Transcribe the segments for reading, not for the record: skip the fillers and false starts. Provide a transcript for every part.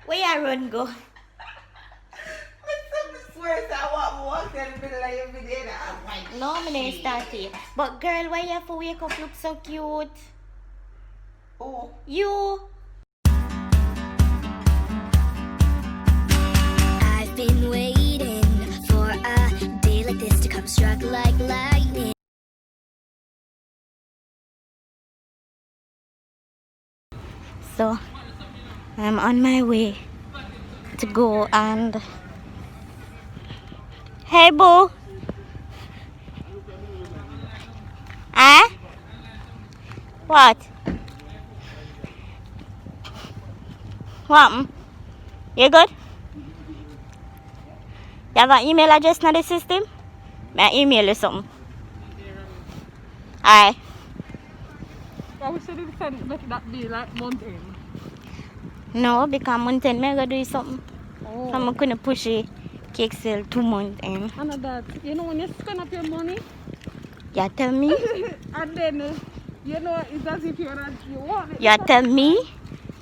Where you run go? No, I'm not starting. But girl, why you have to wake up look so cute? Oh. You. I've been waiting for a day like this to come struck like lightning. So, I'm on my way to go and... Hey, boo. Eh? What? What? You good? You have an email address in the system? May I email you something? Aye. I wish you did send make that be like mountain. No, because month end, I'm going to do something. Oh. So I'm going to push it cake sale 2 months end. I know that. You know when you spend up your money You tell me? and then you know it's as if you're not you want it. You tell me?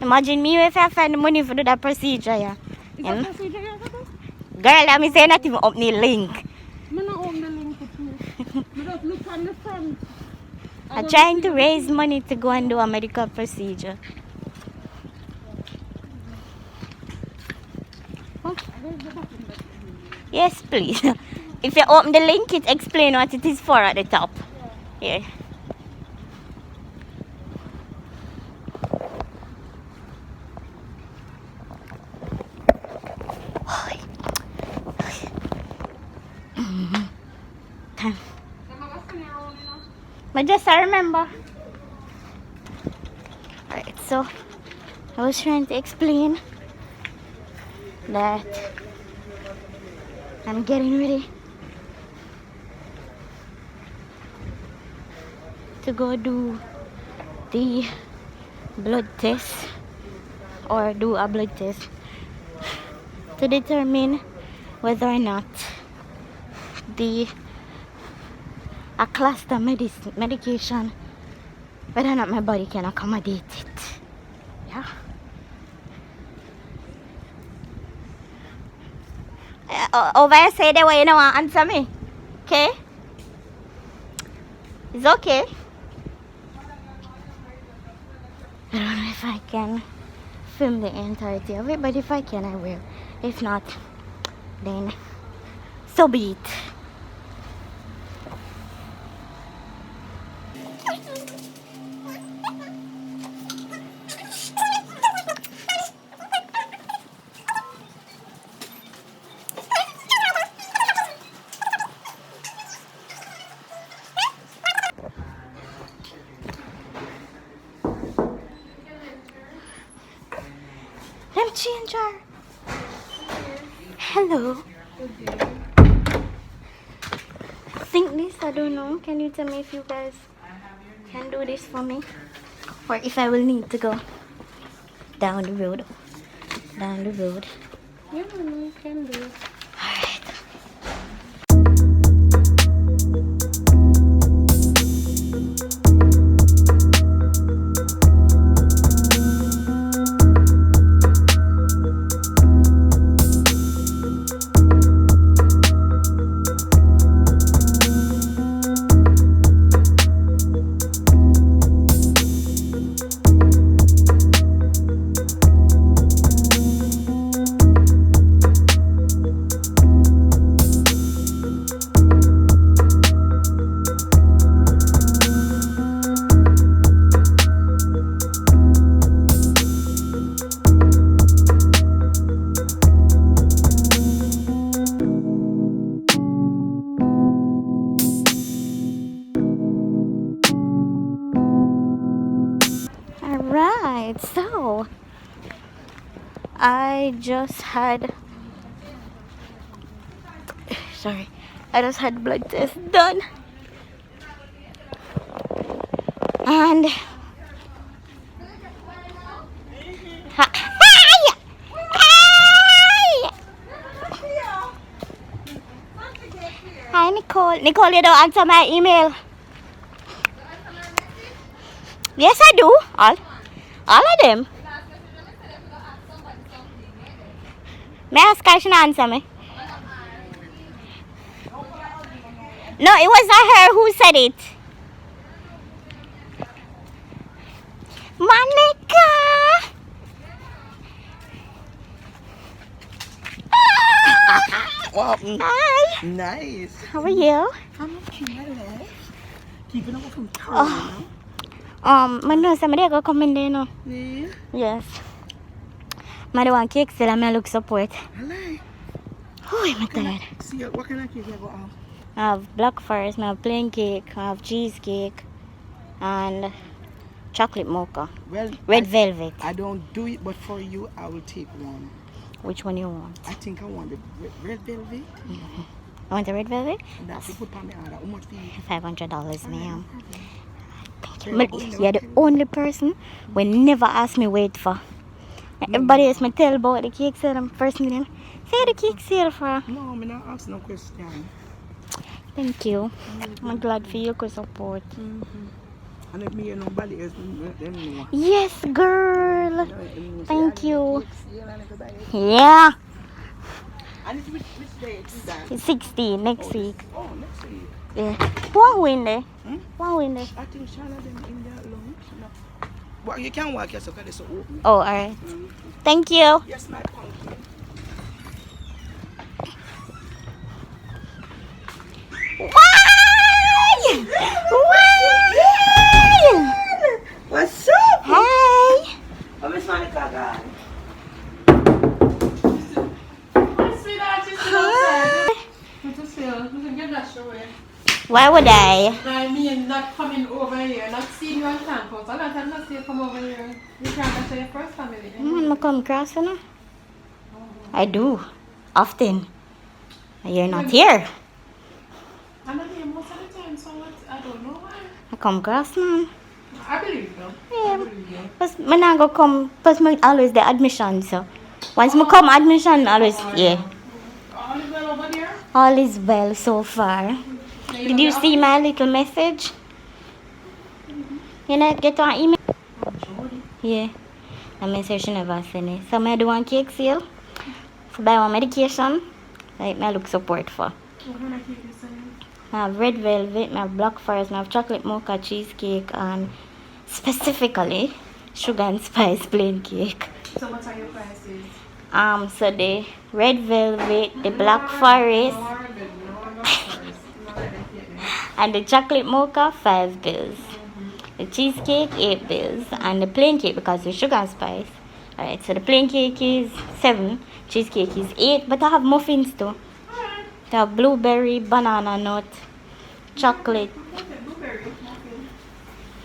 Imagine me if I find the money for do that procedure, yeah. Is that procedure you have to do? Girl, let me say not even open the link. I'm not open the link with you. I just look on the front. I'm trying to raise money to go and do a medical procedure. Oh. Yes, please. If you open the link, it explains what it is for at the top. Here. But just I remember. Alright, so I was trying to explain that I'm getting ready to go do the blood test or do a blood test to determine whether or not a cluster medication, whether or not my body can accommodate it. Yeah. Over here, say the way you don't want to answer me. Okay? It's okay. I don't know if I can film the entirety of it, but if I can, I will. If not, then so be it. Let me change her. Hello. Think this, I don't know. Can you tell me if you guys can do this for me? Or if I will need to go down the road. Down the road. Yeah, you can do it. Alright. Alright, so I just had blood test done. And hi Nicole. Nicole, you don't answer my email. Yes, I do. All of them. May I ask her? She not answer me. No, it was not her who said it. Monica! Wow. Hi. Nice. How are you? I'm okay, my love. Keeping up from My nurse said I go come in there now. Yeah. Yes. I do want cake still and I look support. I like. Oh, I'm tired. See, what kind of cake you got on? I have black forest, I have plain cake, I have cheesecake, and chocolate mocha. Well, Red velvet. I don't do it, but for you, I will take one. Which one you want? I think I want the red velvet. I want the red velvet? And that's the put on my order. How much for you? $500, ma'am. Thank you. But you're the only person who never ask me wait for. Everybody else me tell about the cake sale. First meeting. Say the cake sale for. No, I'm not asking no question. Thank you. I'm glad for you to support. And if me and nobody else, them know. Yes, girl. Thank you. Yeah. And it's which day is that? It's 16 next week. Oh, next week. Yeah. One window. One window. I think Charlotte them in their lunch. No. Well, you can walk yourself because it's so open. Oh, alright. Thank you. Yes, my pumpkin. Why? Why? What's up? Hey. Oh, Miss Monica gone. Why would I? I mean, not coming over here, not seeing you on campus. A lot of time not see you come over here. You can't show your first family. I come across, you know? I do. Often. You're not here. I'm not here most of the time, so what? I don't know why. I come across, man. I believe you. Yeah. I believe you. But I not go come, but I always the admission, so. Once I come admission, always, yeah. All is well over there? All is well so far. Did you see my little message? You know, get on email? Yeah. The message she never sent it. So I do one cake sale. For buy one medication. Like I look support for. What kind of cake you selling? I have red velvet, I have black forest, I have chocolate mocha cheesecake, and specifically sugar and spice plain cake. So what are your prices? So the red velvet, the black forest, and the chocolate mocha, 5 bills. The cheesecake, 8 bills. And the plain cake, because the sugar and spice. Alright, so the plain cake is 7, cheesecake is 8, but I have muffins too. I have blueberry, banana nut, chocolate. Okay, blueberry, muffin.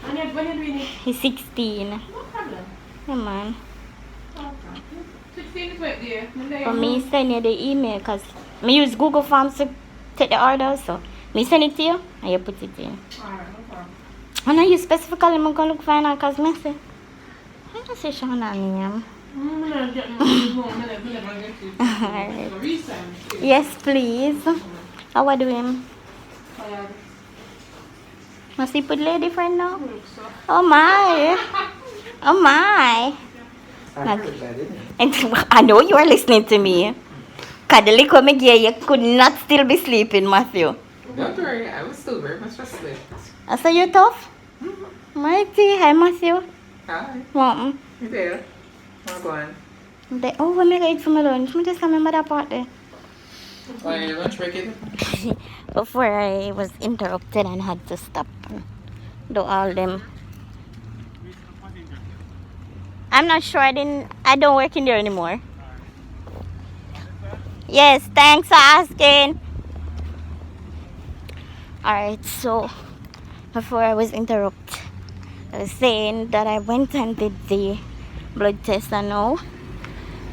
And when you're doing it? It's 16. No problem. Yeah, man. Okay. 16 is right there. For me, send you the email, because I use Google Forms to take the order, so me send it to you, and you put it in. Alright, no problem. And I use specifically, I'm going to look for it, because I say, I don't see Shana name. Yes, please. How are you doing? Must you put lady friend now? Oh my. Oh my. I know you are listening to me. Cuddly come again, you could not still be sleeping, Matthew. Don't worry, I was still very much asleep. I saw you tough? Mighty. Hi, Matthew. Hi, What? you there? I'm going. Oh, when I eat for my lunch, I just remember that part there. Why your lunch break is? Before I was interrupted and had to stop and do all them. I'm not sure. I don't work in there anymore. Yes, thanks for asking. Alright, so before I was interrupted, I was saying that I went and did the blood test and now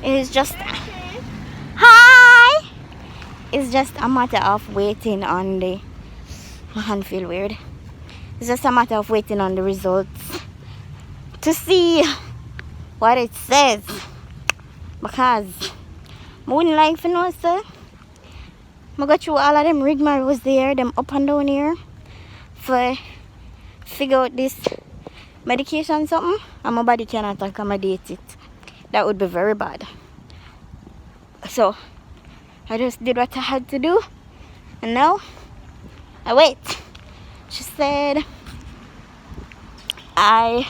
it's just hi. It's just a matter of waiting on the. My hand feel weird. It's just a matter of waiting on the results to see what it says, because I wouldn't like to know, sir. I got through all of them rigmaroles there, them up and down here, for figure out this medication something, and my body cannot accommodate it. That would be very bad. So I just did what I had to do, and now I wait. She said I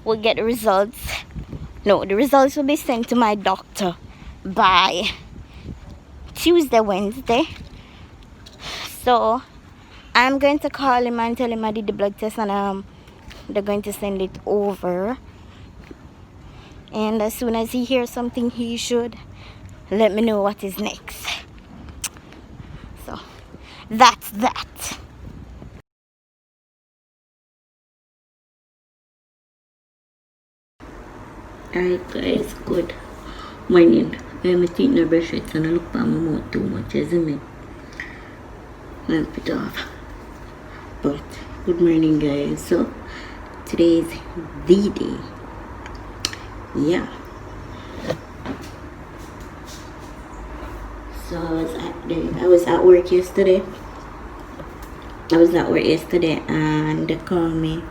will get the results. No, the results will be sent to my doctor by Tuesday, Wednesday. So I'm going to call him and tell him I did the blood test, and they're going to send it over. And as soon as he hears something, he should let me know what is next. So that's that. Alright guys, good morning. I'm taking a brush it and I look at my mouth too much, isn't it? I'll put it off. But good morning guys. So today is the day. Yeah. So I was at work yesterday. And they called me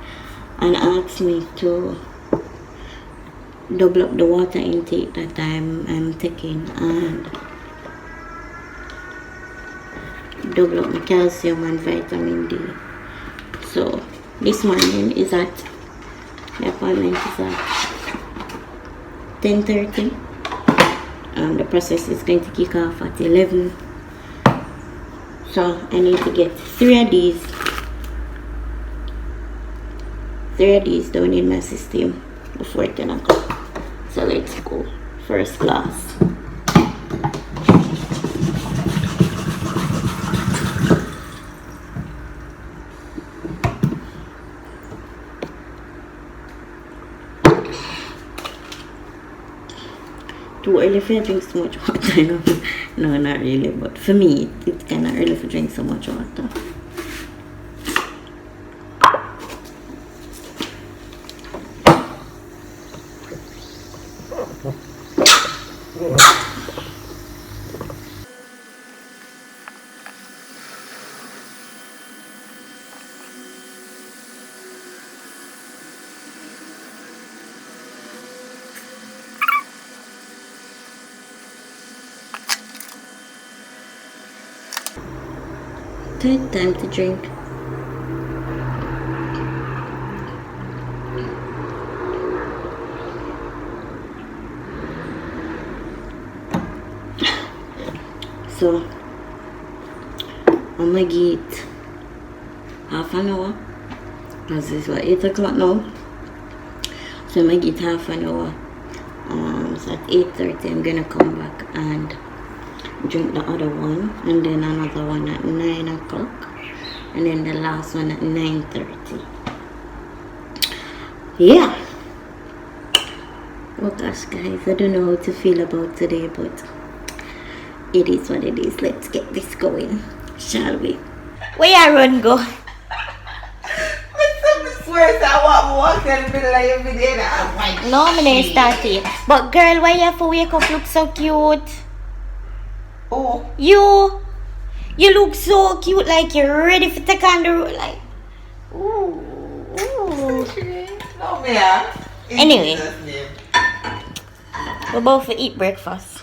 and asked me to double up the water intake that I'm taking, and double up my calcium and vitamin D. So this morning is the appointment is at 10:30. The process is going to kick off at 11. So I need to get three of these down in my system before 10 o'clock. So let's go. First class. Too early for you to drink so much water, you know? No, not really, but for me, it's kind of early for drink so much water. Third time to drink. So I'm gonna get half an hour, as it's 8 o'clock now. So I'm gonna get half an hour. So at 8:30 I'm gonna come back and drink the other one, and then another one at 9 o'clock, and then the last one at 9:30. Yeah. Oh gosh guys, I don't know how to feel about today, but it is what it is. Let's get this going, shall we? Where I run go? No, I'm gonna start it. But girl, why you have to wake up look so cute? Oh. You look so cute, like you're ready for take on the road, like. Ooh. No, man. Anyway, we're about to eat breakfast.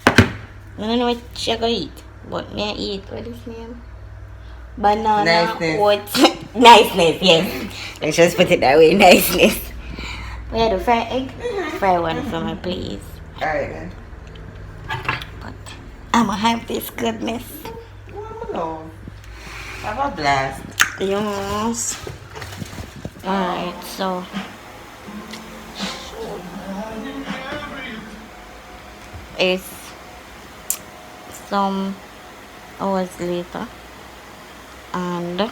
I don't know what you're gonna eat, but may I eat what is name? Banana. Niceness. Oats. Niceness, yes. Let's just put it that way, niceness. We had a fried egg. Fry one for me, please. Alright then. But I'ma have this goodness. No. Have a blast. Yes. Alright, so it's some hours later, and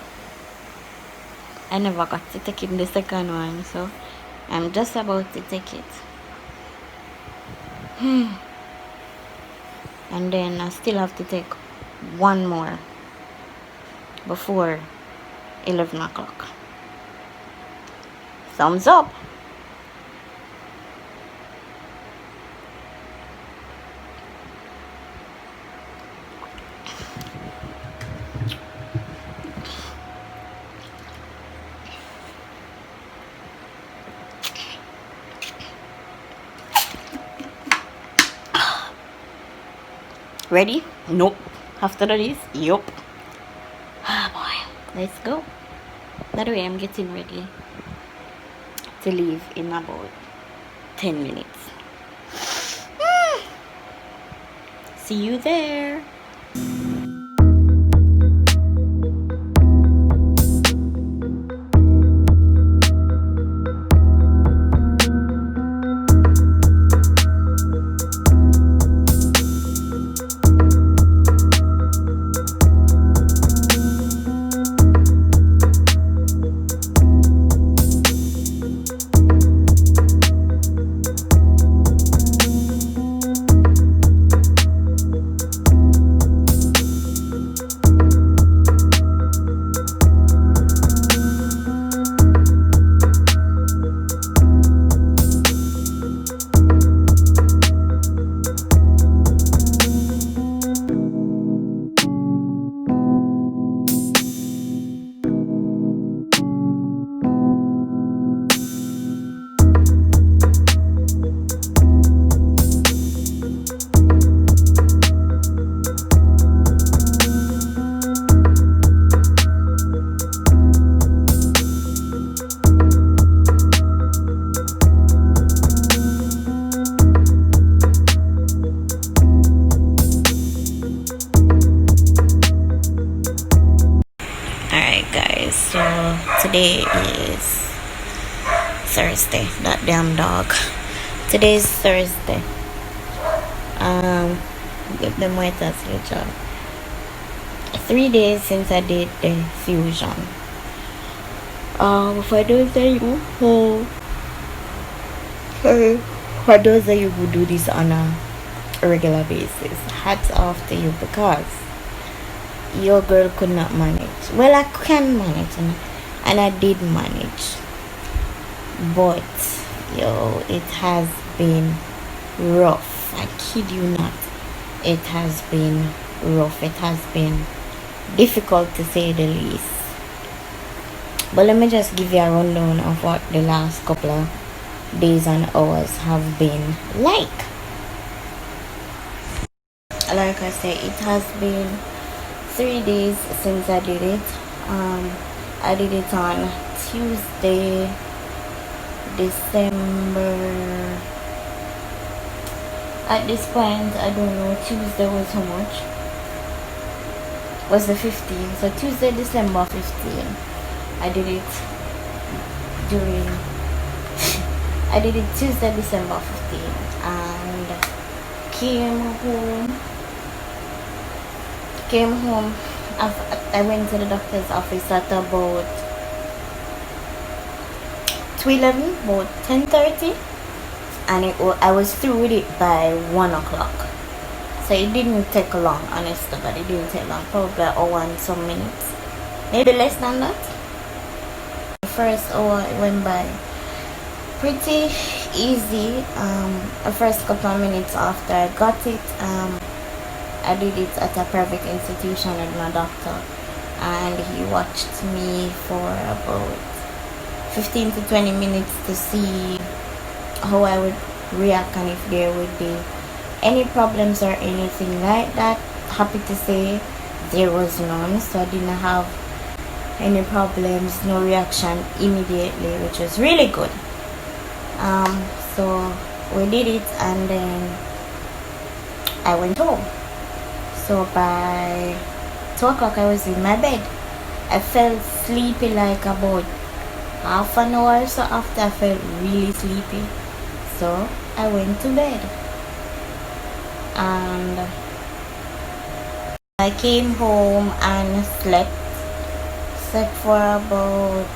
I never got to take in the second one, so I'm just about to take it. And then I still have to take one more before 11 o'clock. Thumbs up. Ready? Nope. After this? Yup. Ah, boy. Let's go. By the way, I'm getting ready to leave in about 10 minutes. See you there. So today is Thursday. That damn dog. Today is Thursday. Give them white as your job. 3 days since I did the fusion. For those of you who do this on a regular basis, hats off to you, because your girl could not manage. Well, I can manage, and I did manage, but it has been rough. I kid you not, it has been rough. It has been difficult to say the least. But let me just give you a rundown of what the last couple of days and hours have been like. Like I said, it has been 3 days since I did it. I did it on Tuesday, December. At this point, I don't know. Tuesday was how much? Was the 15th. So Tuesday, December 15th. I did it Tuesday, December 15th, and came home. I went to the doctor's office at about 2:11, about 10:30, and I was through with it by 1 o'clock. So it didn't take long, honestly, but it didn't take long. Probably an hour and some minutes, maybe less than that. The first hour went by pretty easy. The first couple of minutes after I got it, I did it at a private institution with my doctor, and he watched me for about 15 to 20 minutes to see how I would react and if there would be any problems or anything like that. Happy to say there was none, so I didn't have any problems, no reaction immediately, which was really good. So we did it, and then I went home. So by 2 o'clock I was in my bed. I felt sleepy like about half an hour or so after. I felt really sleepy, so I went to bed, and I came home and slept for about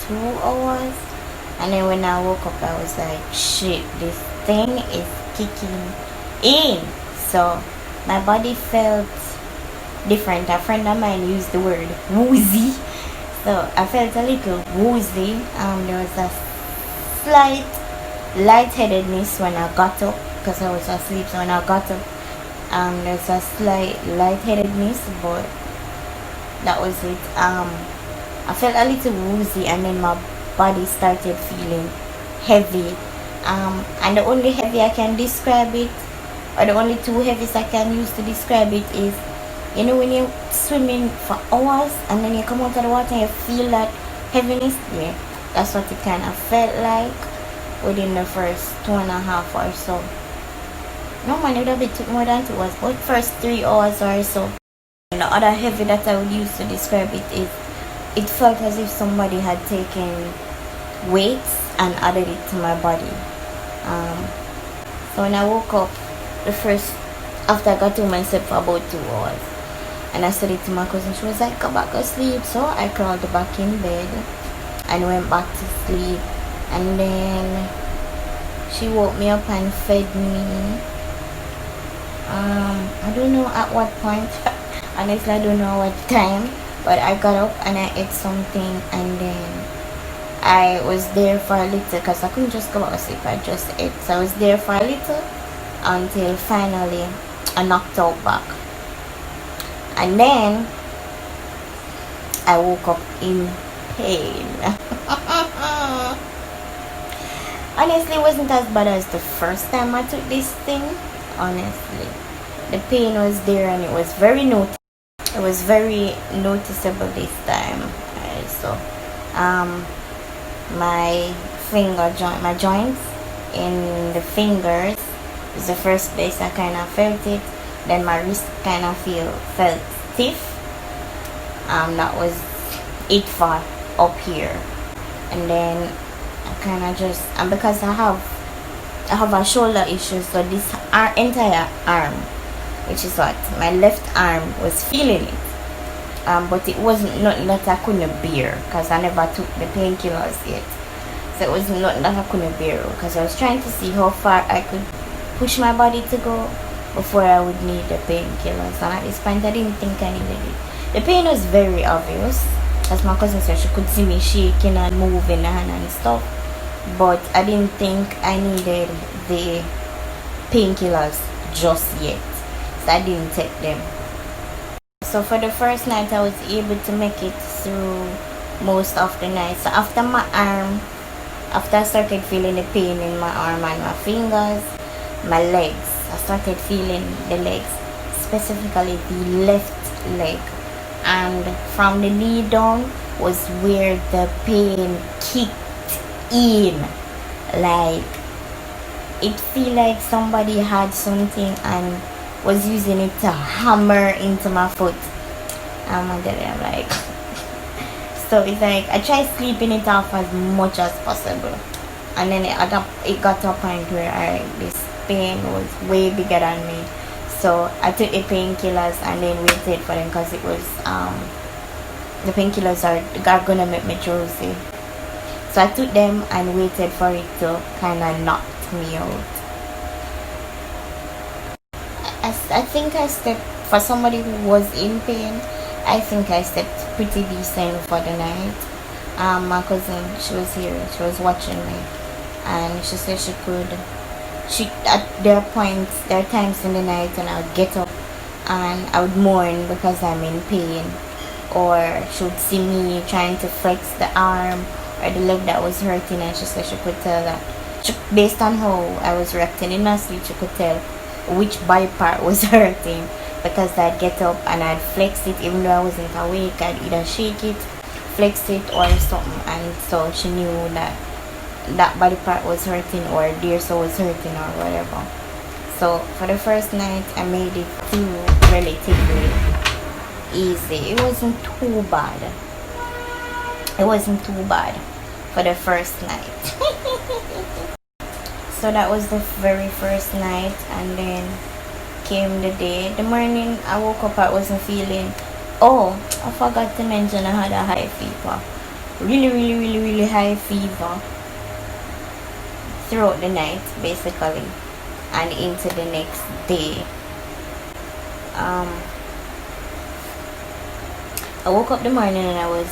2 hours, and then when I woke up I was like, shit, this thing is kicking in. So my body felt different. A friend of mine used the word woozy, so I felt a little woozy. There was a slight lightheadedness when I got up, because I was asleep. So when I got up, there's a slight lightheadedness, but that was it. I felt a little woozy, and then my body started feeling heavy, and the only heavy I can describe it or the only two heavies I can use to describe it is, you know, when you're swimming for hours and then you come out of the water and you feel that heaviness. Yeah, that's what it kind of felt like within the first 2.5 or so. No man, it would have been took more than 2 hours, but first 3 hours or so. And the other heavy that I would use to describe it is, it felt as if somebody had taken weights and added it to my body. So when I woke up, after I got to myself for about 2 hours, and I said it to my cousin, she was like, go back to sleep. So I crawled back in bed and went back to sleep, and then she woke me up and fed me. I don't know at what point, honestly I don't know what time, but I got up and I ate something, and then I was there for a little because I couldn't just go back to sleep. I just ate, so I was there for a little until finally I knocked out back, and then I woke up in pain. Honestly, it wasn't as bad as the first time I took this thing. Honestly, the pain was there and it was very noticeable this time. Right, so my joints in the fingers is the first place I kind of felt it. Then my wrist kind of felt stiff. That was it for up here, and then I kind of just, and because I have a shoulder issue, so this entire arm, which is what my left arm, was feeling it. But it wasn't nothing that I couldn't bear because I never took the painkillers yet. So it was nothing that I couldn't bear because I was trying to see how far I could push my body to go before I would need the painkillers. And at this point I didn't think I needed it. The pain was very obvious, as my cousin said, she could see me shaking and moving the hand and stuff. But I didn't think I needed the painkillers just yet, so I didn't take them. So for the first night I was able to make it through most of the night. So after I started feeling the pain in my arm and my fingers, my legs, I started feeling the legs, specifically the left leg, and from the knee down was where the pain kicked in. Like, it feel like somebody had something and was using it to hammer into my foot. I'm like so it's like I tried sleeping it off as much as possible, and then it got to a point where this pain was way bigger than me. So I took the painkillers and then waited for them, because it was the painkillers are gonna make me drowsy. So I took them and waited for it to kind of knock me out. I think I slept, for somebody who was in pain, I think I slept pretty decent for the night. My cousin, she was here, she was watching me, and she said there are times in the night when I would get up and I would mourn because I'm in pain, or she would see me trying to flex the arm or the leg that was hurting, and she said she could tell that, based on how I was reacting in my sleep, she could tell which body part was hurting, because I'd get up and I'd flex it even though I wasn't awake. I'd either shake it, flex it, or something, and so she knew that body part was hurting, or their soul was hurting, or whatever. So for the first night I made it through relatively easy. It wasn't too bad. For the first night. So that was the very first night, and then came the day. The morning I woke up, I wasn't feeling, I forgot to mention I had a high fever. Really high fever throughout the night, basically, and into the next day. I woke up the morning and I was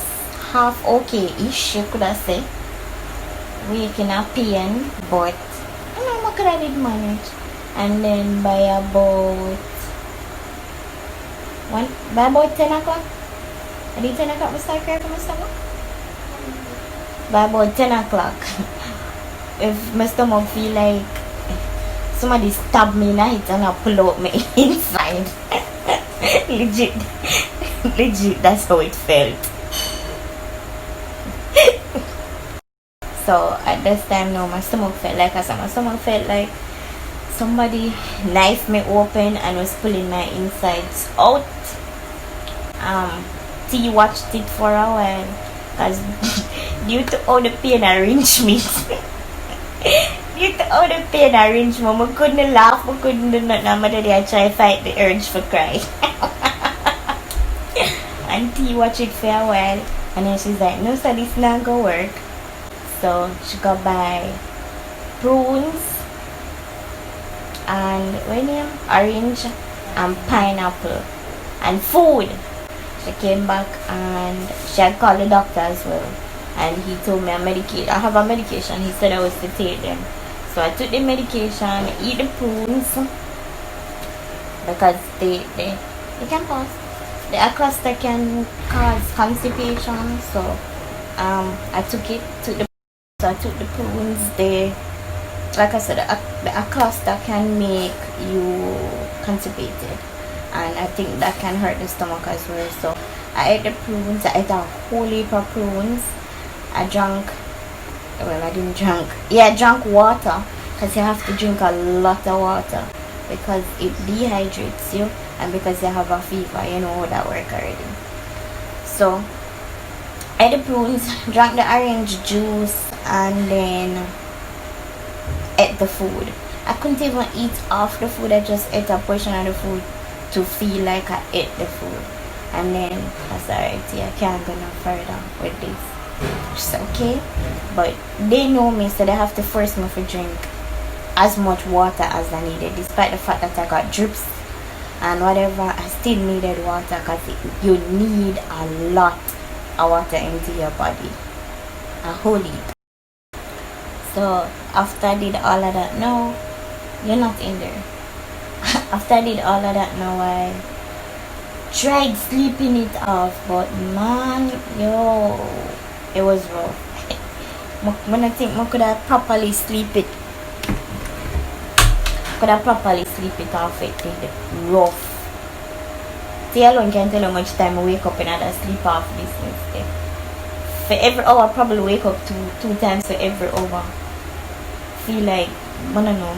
half okay-ish, you could have said. Waking up pain, but I don't know, I could have did manage. And then by about 10 o'clock, I did 10 o'clock I start crying for my stomach. By about 10 o'clock, if my stomach feel like somebody stabbed me in the head and I pull out my inside. Legit. Legit, that's how it felt. So at this time now my stomach felt like somebody knifed me open and was pulling my insides out. T watched it for a while because due to all the pain I wrenched me. Due to all the pain I wrenched me, I couldn't laugh, I couldn't do nothing. My daddy I try to fight the urge for cry. And T watched it for a while and then she's like, no sir, this not gonna work. So she got buy prunes and orange and pineapple and food. She came back and she had called the doctor as well, and he told me I have a medication. He said I was to take them. So I took the medication, eat the prunes because they can cause the acrosta can cause constipation. So I took the prunes. Like I said, the acrosta can make you constipated, and I think that can hurt the stomach as well. So I ate the prunes. I ate a whole heap of prunes. I drank water, because you have to drink a lot of water because it dehydrates you, and because you have a fever, you know how that works already. So I ate the prunes, drank the orange juice, and then ate the food. I couldn't even eat half the food. I just ate a portion of the food to feel like I ate the food. And then I said, alright, I can't go no further with this. It's okay. But they know me, so they have to force me to drink as much water as I needed. Despite the fact that I got drips and whatever, I still needed water because you need a lot of water into your body. A whole heap. So after I did all of that, no, you're not in there. After I did all of that, now I tried sleeping it off, but man, yo, it was rough. When I think I could have properly sleep it off, it rough. See, alone can tell how much time I wake up and I sleep off this instead. For every hour, I probably wake up two times for every hour. Feel like, I don't know,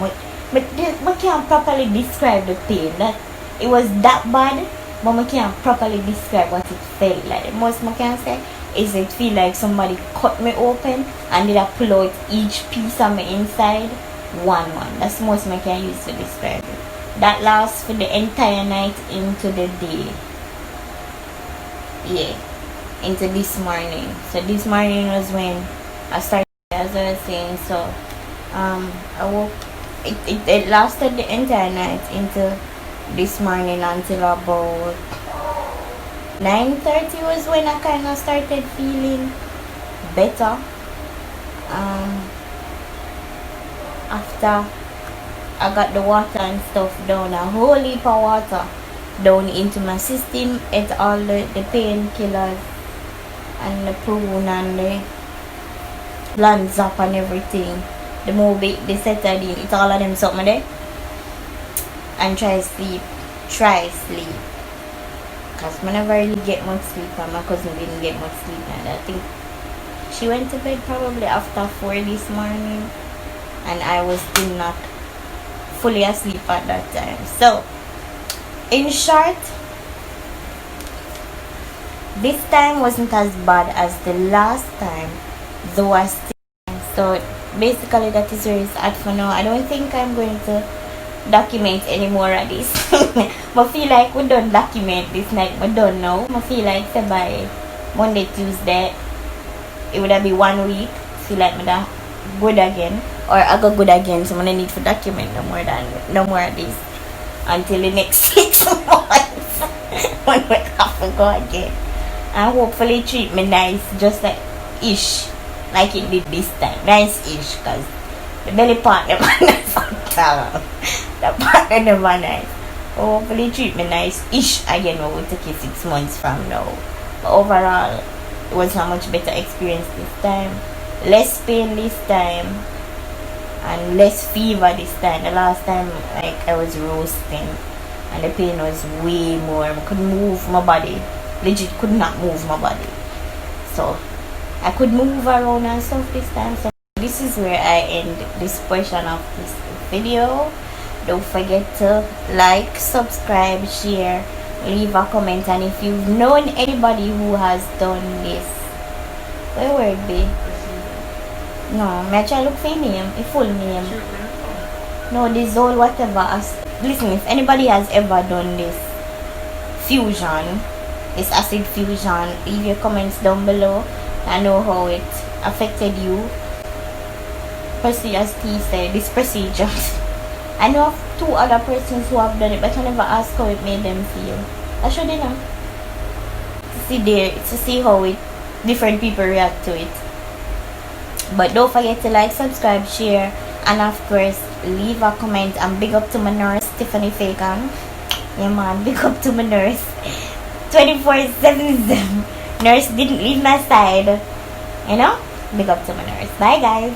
but I can't properly describe the pain. That it was that bad, but I can't properly describe what it felt like. The most I can say is it feel like somebody cut me open and did I pull out each piece of my inside one. That's the most I can use to describe it. That lasts for the entire night into the day. Yeah, into this morning. So this morning was when I started, as I was saying. So I woke. It lasted the entire night into this morning until about 9:30 was when I kind of started feeling better. After I got the water and stuff down, a whole heap of water down into my system, ate all the painkillers and the prune and the blonde up and everything. The movie, the Saturday, it's all of them something there. And try sleep. Because I never really get much sleep, and my cousin didn't get much sleep. And I think she went to bed probably after 4 this morning, and I was still not fully asleep at that time. So, in short, this time wasn't as bad as the last time, though I still. So basically that is where it's at for now. I don't think I'm going to document any more of this. I feel like we don't document this night. I don't know. I feel like say by Monday, Tuesday, it would have been 1 week. Feel like I'm good again, or I go good again. So I need to document no more of this until the next 6 months when we have to go again. And hopefully treat me nice, just like ish, like it did this time. Nice-ish, because the belly part never nice. The part never nice. Hopefully treat me nice-ish again when we take it 6 months from now. But overall, it was a much better experience this time. Less pain this time. and less fever this time. The last time, like, I was roasting and the pain was way more. I couldn't move my body. Legit could not move my body. So I could move around and stuff this time. So this is where I end this portion of this video. Don't forget to like, subscribe, share, leave a comment, and if you've known anybody who has done this, where would it be? No, me try look for your name, your full name. No, this all whatever. Listen, if anybody has ever done this fusion, this acid fusion, leave your comments down below. I know how it affected you. Procedure, as T said, this procedure. I know of 2 other persons who have done it, but I never asked how it made them feel. I should know. To see how it different people react to it. But don't forget to like, subscribe, share, and of course leave a comment. And big up to my nurse, Tiffany Fagan. Yeah man, big up to my nurse. 24/7. Nurse didn't leave my side. You know? Big up to my nurse. Bye guys.